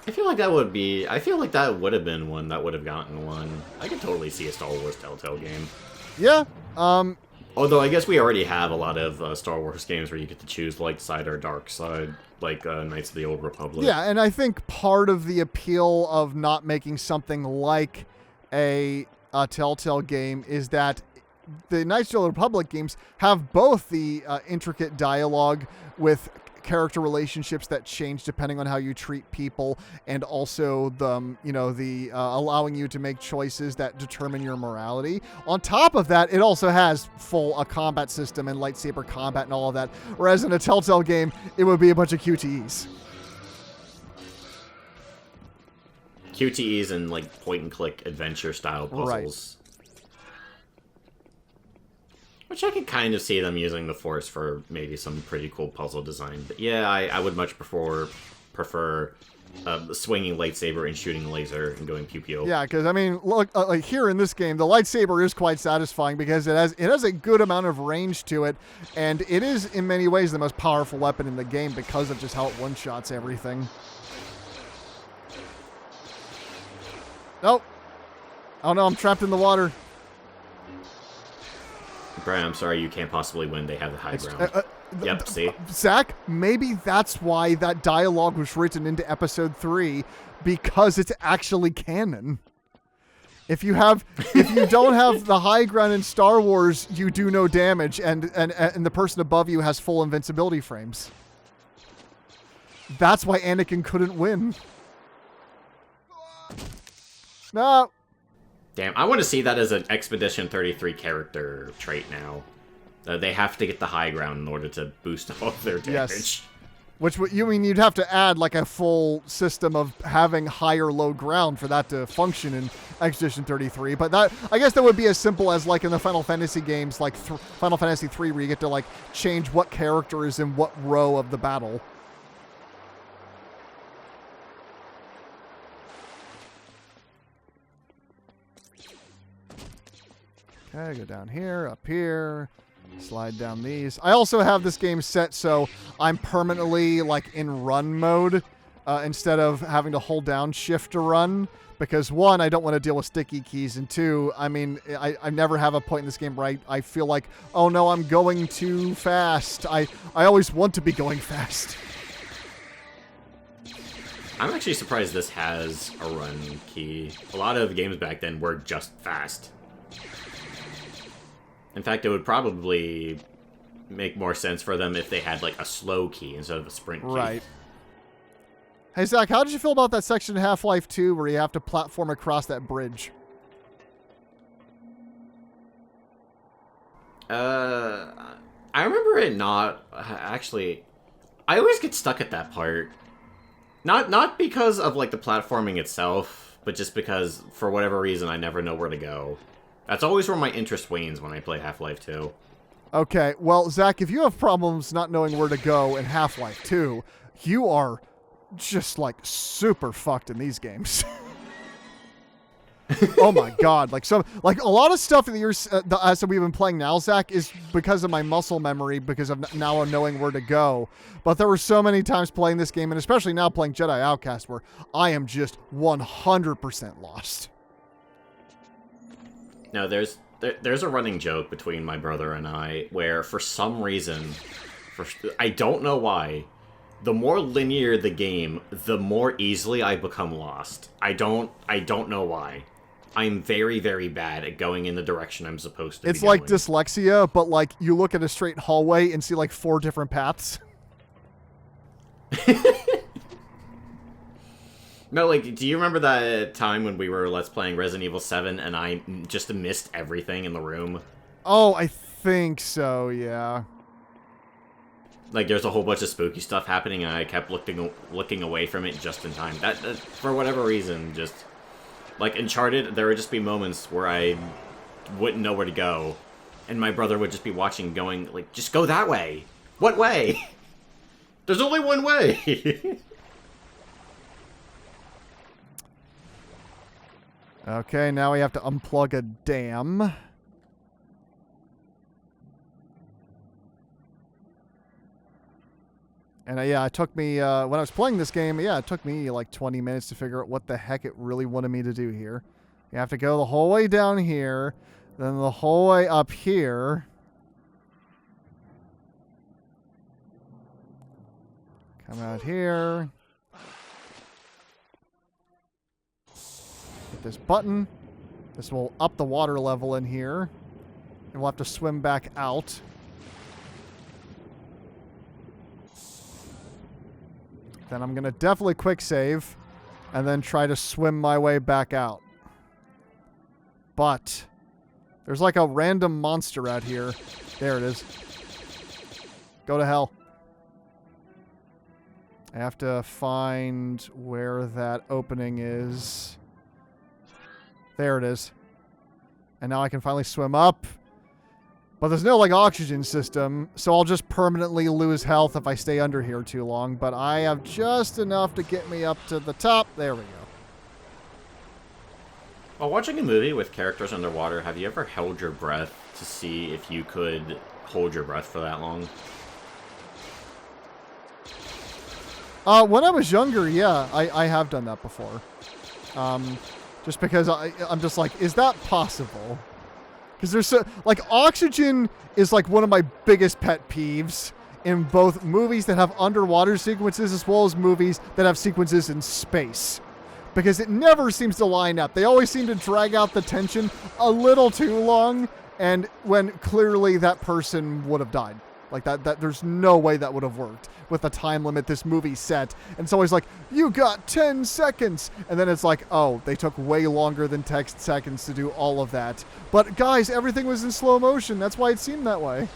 I feel like that would have been one that would have gotten one. I could totally see a Star Wars Telltale game. Yeah. Although I guess we already have a lot of Star Wars games where you get to choose light side or dark side, like Knights of the Old Republic. Yeah, and I think part of the appeal of not making something like a Telltale game is that the Knights of the Old Republic games have both the intricate dialogue with character relationships that change depending on how you treat people, and also the allowing you to make choices that determine your morality. On top of that, it also has full combat system and lightsaber combat and all of that, whereas in a Telltale game it would be a bunch of QTEs. QTEs and like point and click adventure style puzzles. Right. Which I could kind of see them using the Force for maybe some pretty cool puzzle design. But yeah, I would much prefer swinging lightsaber and shooting laser and going pew-pew. Yeah, because, I mean, look, like here in this game, the lightsaber is quite satisfying because it has a good amount of range to it, and it is, in many ways, the most powerful weapon in the game because of just how it one-shots everything. Nope. Oh no, I'm trapped in the water. Brian, I'm sorry, you can't possibly win. They have the high ground. Yep, see? Zach, maybe that's why that dialogue was written into episode 3, because it's actually canon. If you don't have the high ground in Star Wars, you do no damage, and the person above you has full invincibility frames. That's why Anakin couldn't win. No. Damn, I want to see that as an Expedition 33 character trait now. They have to get the high ground in order to boost all of their damage. Yes. Which you mean you'd have to add like a full system of having high or low ground for that to function in Expedition 33. But that, I guess that would be as simple as like in the Final Fantasy games, like Final Fantasy 3, where you get to like change what character is in what row of the battle. Okay, go down here, up here. Slide down these. I also have this game set so I'm permanently like in run mode instead of having to hold down shift to run, because one, I don't want to deal with sticky keys, and two, I mean, I never have a point in this game where I feel like, oh no, I'm going too fast. I always want to be going fast. I'm actually surprised this has a run key. A lot of games back then were just fast. In fact, it would probably make more sense for them if they had, like, a slow key instead of a sprint key. Right. Hey, Zach, how did you feel about that section in Half-Life 2 where you have to platform across that bridge? I remember it not... Actually, I always get stuck at that part. Not because of, like, the platforming itself, but just because, for whatever reason, I never know where to go. That's always where my interest wanes when I play Half-Life 2. Okay, well, Zach, if you have problems not knowing where to go in Half-Life 2, you are just, like, super fucked in these games. Oh my god, like a lot of stuff that that we've been playing now, Zach, is because of my muscle memory, because of now knowing where to go. But there were so many times playing this game, and especially now playing Jedi Outcast, where I am just 100% lost. No, there's a running joke between my brother and I where, for some reason, I don't know why, the more linear the game, the more easily I become lost. I don't know why. I'm very, very bad at going in the direction I'm supposed to be going. It's like dyslexia, but like you look at a straight hallway and see like 4 different paths. No, like, do you remember that time when we were Let's Playing Resident Evil 7 and I just missed everything in the room? Oh, I think so, yeah. Like, there's a whole bunch of spooky stuff happening and I kept looking away from it just in time. That for whatever reason, just... Like, Uncharted, there would just be moments where I wouldn't know where to go. And my brother would just be watching going, like, just go that way. What way? There's only one way. Okay, now we have to unplug a dam. And yeah, it took me, when I was playing this game, yeah, it took me like 20 minutes to figure out what the heck it really wanted me to do here. You have to go the whole way down here, then the whole way up here. Come out here. Hit this button. This will up the water level in here. And we'll have to swim back out. Then I'm going to definitely quick save and then try to swim my way back out. But there's like a random monster out here. There it is. Go to hell. I have to find where that opening is. There it is. And now I can finally swim up. But there's no, like, oxygen system, so I'll just permanently lose health if I stay under here too long. But I have just enough to get me up to the top. There we go. While watching a movie with characters underwater, have you ever held your breath to see if you could hold your breath for that long? When I was younger, yeah, I have done that before. Just because I'm just like, is that possible? Because there's so, like, oxygen is like one of my biggest pet peeves in both movies that have underwater sequences as well as movies that have sequences in space. Because it never seems to line up. They always seem to drag out the tension a little too long, and when clearly that person would have died. Like, that there's no way that would have worked with the time limit this movie set. And it's always like, you got 10 seconds. And then it's like, oh, they took way longer than 10 seconds to do all of that. But guys, everything was in slow motion. That's why it seemed that way.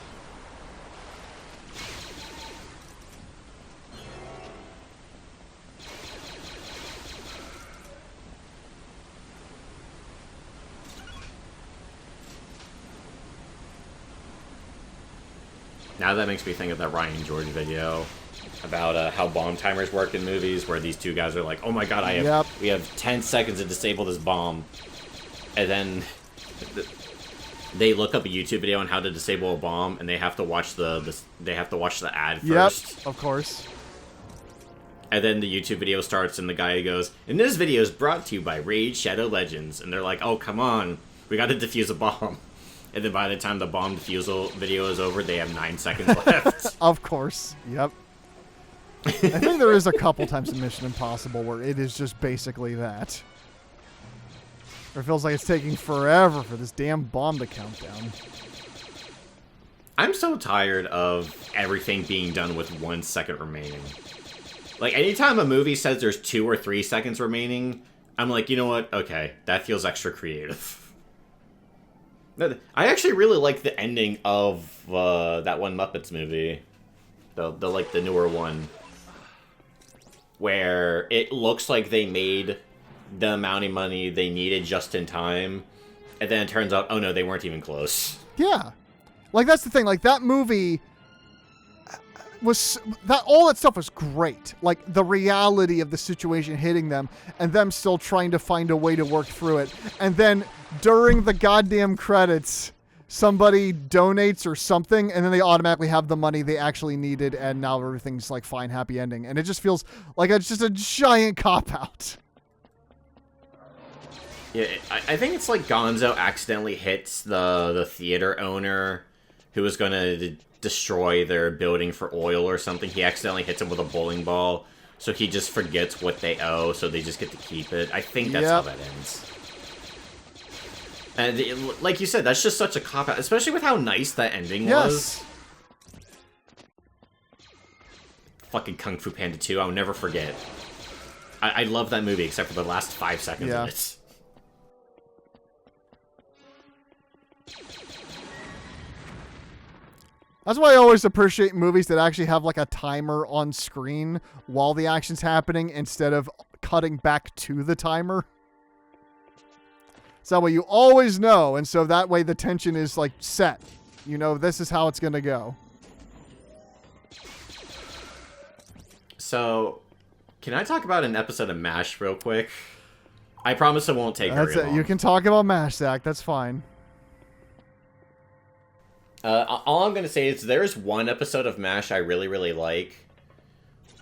Now that makes me think of that Ryan George video about how bomb timers work in movies, where these two guys are like, "Oh my god, we have 10 seconds to disable this bomb," and then they look up a YouTube video on how to disable a bomb, and they have to watch the ad first. Yep, of course. And then the YouTube video starts, and the guy goes, "And this video is brought to you by Raid Shadow Legends," and they're like, "Oh come on, we got to defuse a bomb." And then by the time the bomb defusal video is over, they have 9 seconds left. Of course. Yep. I think there is a couple times in Mission Impossible where it is just basically that. Or it feels like it's taking forever for this damn bomb to count down. I'm so tired of everything being done with 1 second remaining. Like, anytime a movie says there's 2 or 3 seconds remaining, I'm like, you know what? Okay, that feels extra creative. I actually really like the ending of that one Muppets movie, the newer one, where it looks like they made the amount of money they needed just in time, and then it turns out, oh no, they weren't even close. Yeah, like that's the thing. Like that movie was all that stuff was great. Like the reality of the situation hitting them, and them still trying to find a way to work through it, and then during the goddamn credits, somebody donates or something, and then they automatically have the money they actually needed, and now everything's like fine, happy ending. And it just feels like it's just a giant cop-out. Yeah, I think it's like Gonzo accidentally hits the theater owner who was going to destroy their building for oil or something. He accidentally hits him with a bowling ball, so he just forgets what they owe, so they just get to keep it. I think that's how that ends. And like you said, that's just such a cop-out, especially with how nice that ending was. Fucking Kung Fu Panda 2, I'll never forget. I love that movie, except for the last 5 seconds of it. That's why I always appreciate movies that actually have like a timer on screen while the action's happening instead of cutting back to the timer. So that way you always know, and so that way the tension is like set. You know, this is how it's going to go. So, can I talk about an episode of MASH real quick? I promise it won't take very long. You can talk about MASH, Zach. That's fine. All I'm going to say is there's one episode of MASH I really, really like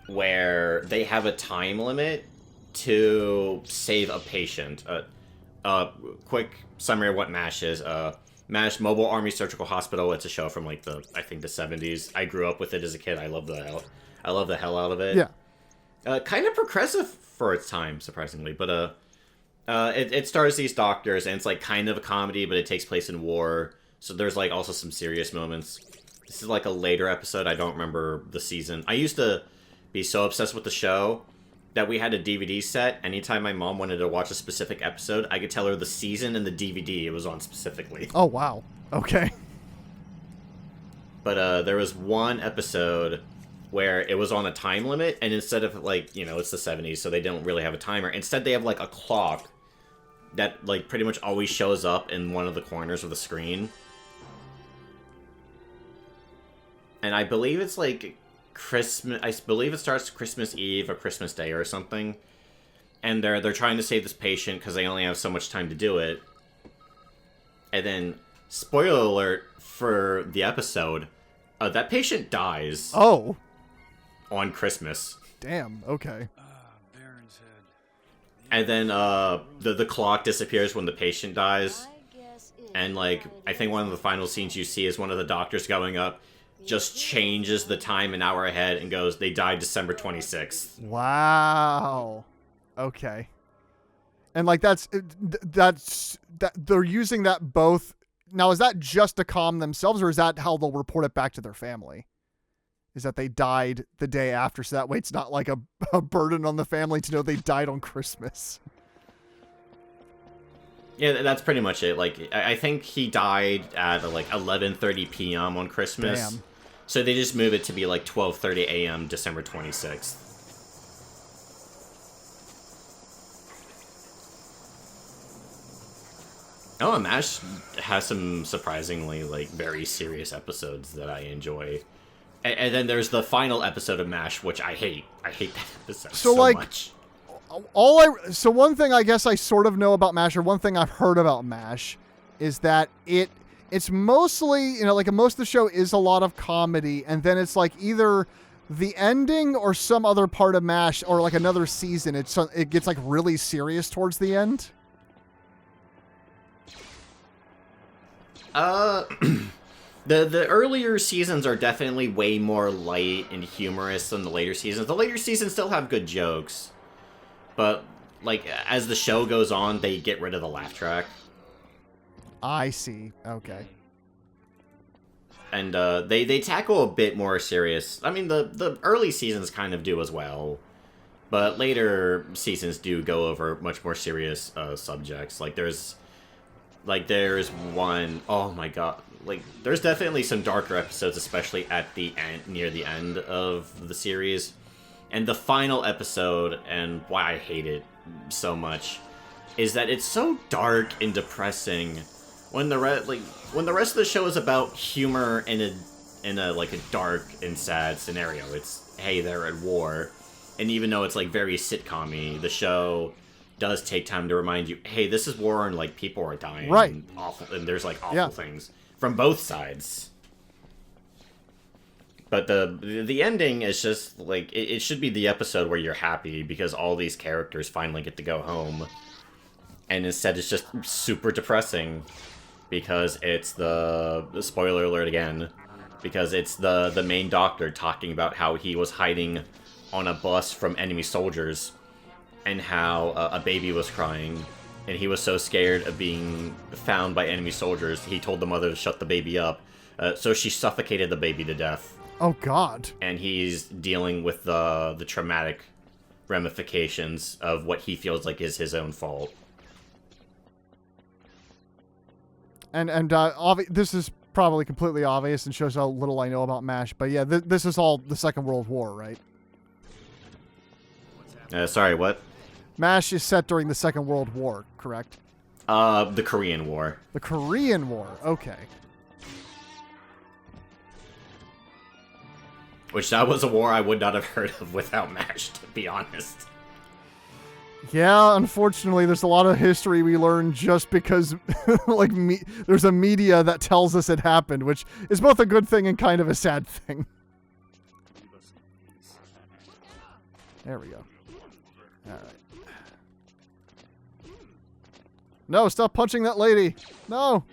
where they have a time limit to save a patient. Quick summary of what MASH is. MASH, Mobile Army Surgical Hospital. It's a show from like I think the 70s. I grew up with it as a kid. I love the hell out of it. Yeah. Kind of progressive for its time, surprisingly. But it stars these doctors, and it's like kind of a comedy, but it takes place in war. So there's like also some serious moments. This is like a later episode. I don't remember the season. I used to be so obsessed with the show that we had a DVD set. Anytime my mom wanted to watch a specific episode, I could tell her the season and the DVD it was on specifically. Oh, wow. Okay. But there was one episode where it was on a time limit, and instead of like, you know, it's the 70s, so they don't really have a timer. Instead, they have like a clock that like pretty much always shows up in one of the corners of the screen. And I believe it's like Christmas. I believe it starts Christmas Eve or Christmas Day or something. And they're trying to save this patient because they only have so much time to do it. And then, spoiler alert for the episode, that patient dies. Oh. On Christmas. Damn. Okay. Baron's head. And then the clock disappears when the patient dies. And like I think one of the final scenes you see is one of the doctors going up, just changes the time an hour ahead and goes, they died December 26th. Wow. Okay. And like that's they're using that both. Now, is that just to calm themselves, or is that how they'll report it back to their family? Is that they died the day after, so that way it's not like a burden on the family to know they died on Christmas. Yeah, that's pretty much it. Like, I think he died at like 11:30 p.m. on Christmas. Damn. So they just move it to be like 12:30 a.m. December 26th. Oh, MASH has some surprisingly, like, very serious episodes that I enjoy. And then there's the final episode of MASH, which I hate. I hate that episode so like, much. So one thing I guess I sort of know about MASH, or one thing I've heard about MASH, is that it's mostly, you know, like most of the show is a lot of comedy, and then it's like either the ending or some other part of MASH or like another season, it gets like really serious towards the end. The earlier seasons are definitely way more light and humorous than the later seasons. The later seasons still have good jokes, but like as the show goes on, they get rid of the laugh track. I see. Okay. And they tackle a bit more serious. I mean, the early seasons kind of do as well, but later seasons do go over much more serious subjects. Like there's one, oh my god, like there's definitely some darker episodes, especially at the end, near the end of the series. And the final episode, and why I hate it so much, is that it's so dark and depressing when the rest of the show is about humor in a like a dark and sad scenario. It's, hey, they're at war. And even though it's like very sitcom-y, the show does take time to remind you, hey, this is war and like people are dying, right? And awful, and there's like awful things from both sides. But the ending is just like it should be the episode where you're happy because all these characters finally get to go home, and instead it's just super depressing because it's the spoiler alert again, because it's the main doctor talking about how he was hiding on a bus from enemy soldiers. And how a baby was crying, and he was so scared of being found by enemy soldiers, he told the mother to shut the baby up. So she suffocated the baby to death. Oh, God. And he's dealing with the traumatic ramifications of what he feels like is his own fault. And this is probably completely obvious and shows how little I know about MASH, but yeah, this is all the Second World War, right? Sorry, what? MASH is set during the Second World War, correct? The Korean War. The Korean War, okay. Which that was a war I would not have heard of without MASH, to be honest. Yeah, unfortunately, there's a lot of history we learn just because, like, there's a media that tells us it happened, which is both a good thing and kind of a sad thing. There we go. Alright. No, stop punching that lady! No!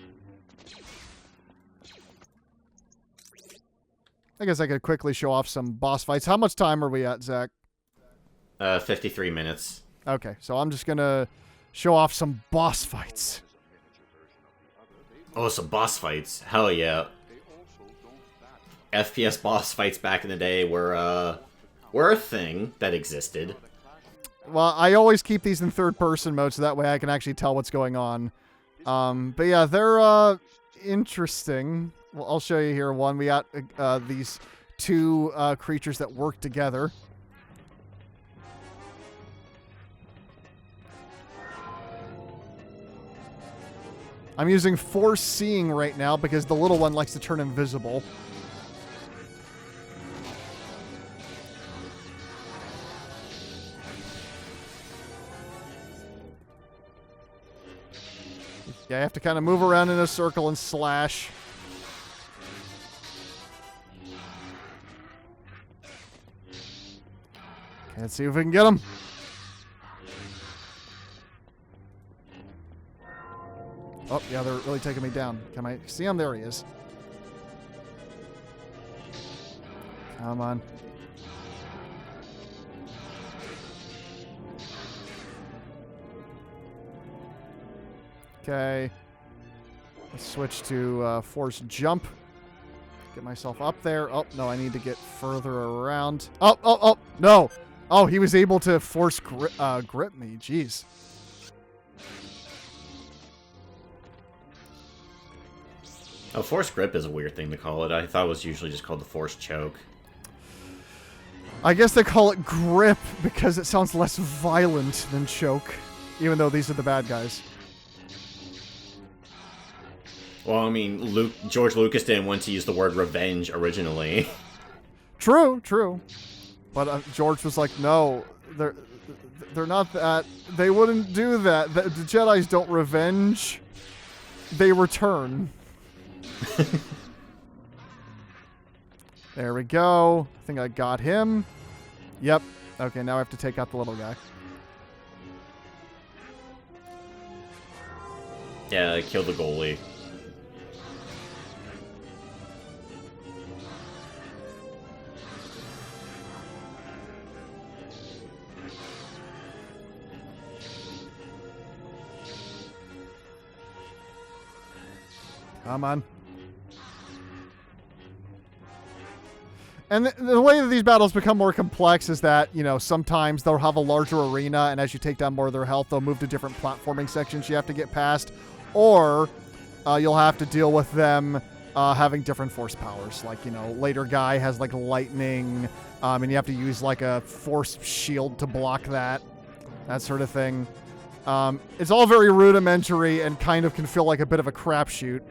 I guess I could quickly show off some boss fights. How much time are we at, Zach? 53 minutes. Okay, so I'm just gonna show off some boss fights. Oh, some boss fights. Hell yeah. FPS boss fights back in the day were a thing that existed. Well, I always keep these in third-person mode, so that way I can actually tell what's going on. But yeah, they're interesting. Well, I'll show you here one. We got these two creatures that work together. I'm using Force Seeing right now because the little one likes to turn invisible. Yeah, I have to kind of move around in a circle and slash. Okay, let's see if we can get him. Oh, yeah, they're really taking me down. Can I see him? There he is. Come on. Okay. Let's switch to force jump. Get myself up there. Oh, no, I need to get further around. Oh, no. Oh, he was able to force grip me. Jeez. Oh, force grip is a weird thing to call it. I thought it was usually just called the force choke. I guess they call it grip because it sounds less violent than choke, even though these are the bad guys. Well, I mean, George Lucas didn't want to use the word revenge originally. True. But George was like, no, they're not that. They wouldn't do that. The Jedis don't revenge. They return. There we go. I think I got him. Yep. Okay, now I have to take out the little guy. Yeah, kill the goalie. Come on. And the way that these battles become more complex is that, you know, sometimes they'll have a larger arena, and as you take down more of their health, they'll move to different platforming sections you have to get past. Or you'll have to deal with them having different force powers. Like, you know, later guy has, like, lightning, and you have to use, like, a force shield to block that. That sort of thing. It's all very rudimentary and kind of can feel like a bit of a crapshoot.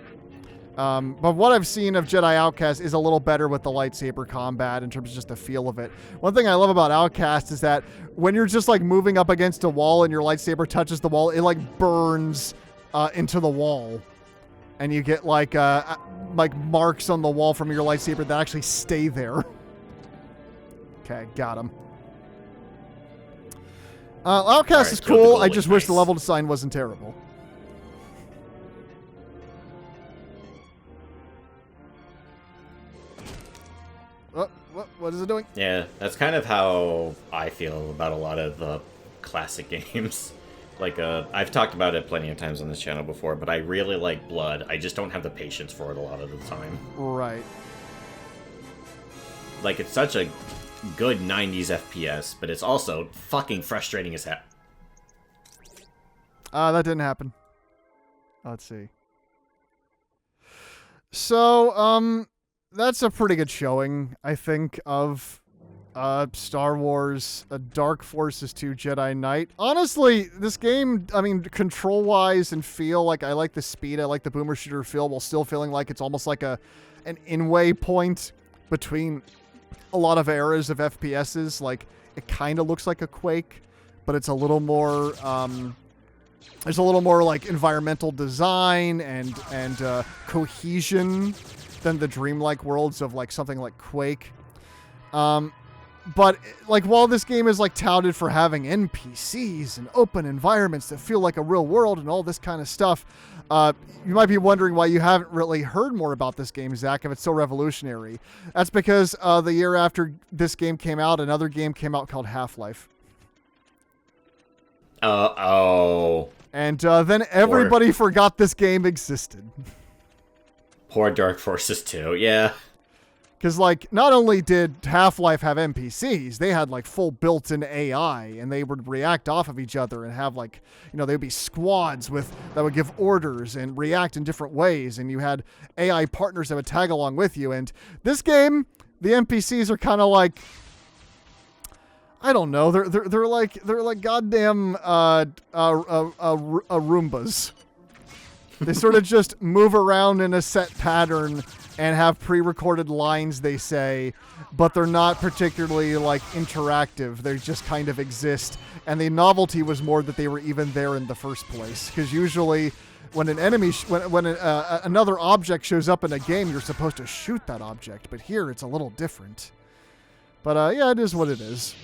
But what I've seen of Jedi Outcast is a little better with the lightsaber combat in terms of just the feel of it. One thing I love about Outcast is that when you're just like moving up against a wall and your lightsaber touches the wall, it like burns into the wall. And you get like marks on the wall from your lightsaber that actually stay there. Okay, got him. Outcast is cool. I just wish the level design wasn't terrible. What is it doing? Yeah, that's kind of how I feel about a lot of classic games. Like, I've talked about it plenty of times on this channel before, but I really like Blood. I just don't have the patience for it a lot of the time. Right. Like, it's such a good 90s FPS, but it's also fucking frustrating as hell. That didn't happen. Let's see. So, that's a pretty good showing, I think, of Star Wars Dark Forces 2 Jedi Knight. Honestly, this game, I mean, control-wise and feel, like, I like the speed, I like the boomer shooter feel, while still feeling like it's almost like an in-way point between a lot of eras of FPSs. Like, it kind of looks like a Quake, but it's a little more, there's a little more, like, environmental design and cohesion than the dreamlike worlds of like something like Quake. But like while this game is like touted for having NPCs and open environments that feel like a real world and all this kind of stuff, you might be wondering why you haven't really heard more about this game, Zach, if it's so revolutionary. That's because the year after this game came out, another game came out called Half-Life. Oh. And then everybody forgot this game existed. Poor Dark Forces 2, yeah. Because, like, not only did Half-Life have NPCs, they had, like, full built-in AI, and they would react off of each other and have, like, you know, they'd be squads that would give orders and react in different ways, and you had AI partners that would tag along with you. And this game, the NPCs are kind of like, I don't know, they're like goddamn Roombas. They sort of just move around in a set pattern and have pre-recorded lines they say, but they're not particularly, like, interactive. They just kind of exist. And the novelty was more that they were even there in the first place. Because usually when an enemy, another object shows up in a game, you're supposed to shoot that object. But here, it's a little different. But, yeah, it is what it is.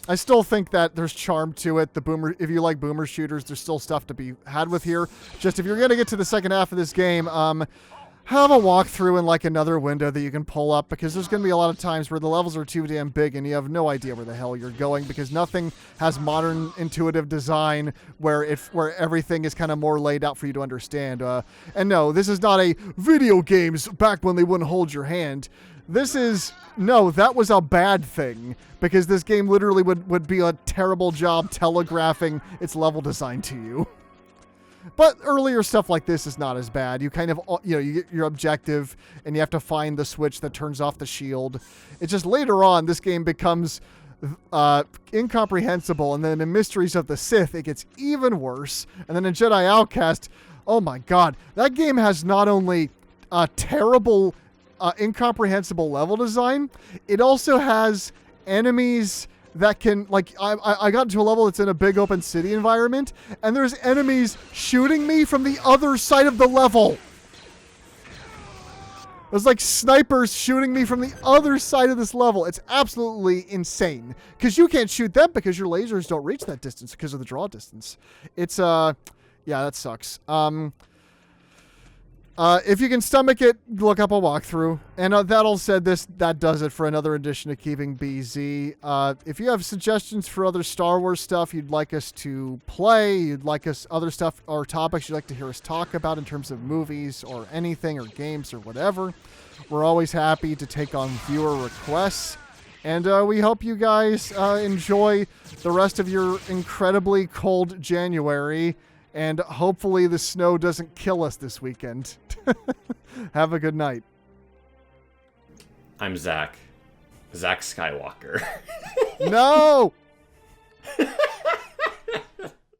I still think that there's charm to it. If you like boomer shooters, there's still stuff to be had with here. Just if you're going to get to the second half of this game, have a walkthrough in like another window that you can pull up, because there's going to be a lot of times where the levels are too damn big and you have no idea where the hell you're going, because nothing has modern intuitive design where everything is kind of more laid out for you to understand. And no, this is not a video games back when they wouldn't hold your hand. That was a bad thing, because this game literally would be a terrible job telegraphing its level design to you. But earlier stuff like this is not as bad. You kind of, you get your objective, and you have to find the switch that turns off the shield. It's just later on, this game becomes incomprehensible, and then in Mysteries of the Sith, it gets even worse. And then in Jedi Outcast, Oh my god. That game has not only a terrible, incomprehensible level design, it also has enemies that can, like, I got into a level that's in a big open city environment, and there's enemies shooting me from the other side of the level. There's like snipers shooting me from the other side of this level. It's absolutely insane. Because you can't shoot them because your lasers don't reach that distance because of the draw distance. It's, yeah, that sucks. If you can stomach it, look up a walkthrough. And that all said, that does it for another edition of Keeping BZ. If you have suggestions for other Star Wars stuff you'd like us to play, you'd like us other stuff or topics you'd like to hear us talk about in terms of movies or anything or games or whatever, we're always happy to take on viewer requests. And we hope you guys enjoy the rest of your incredibly cold January. And hopefully the snow doesn't kill us this weekend. Have a good night. I'm Zach. Zach Skywalker. No!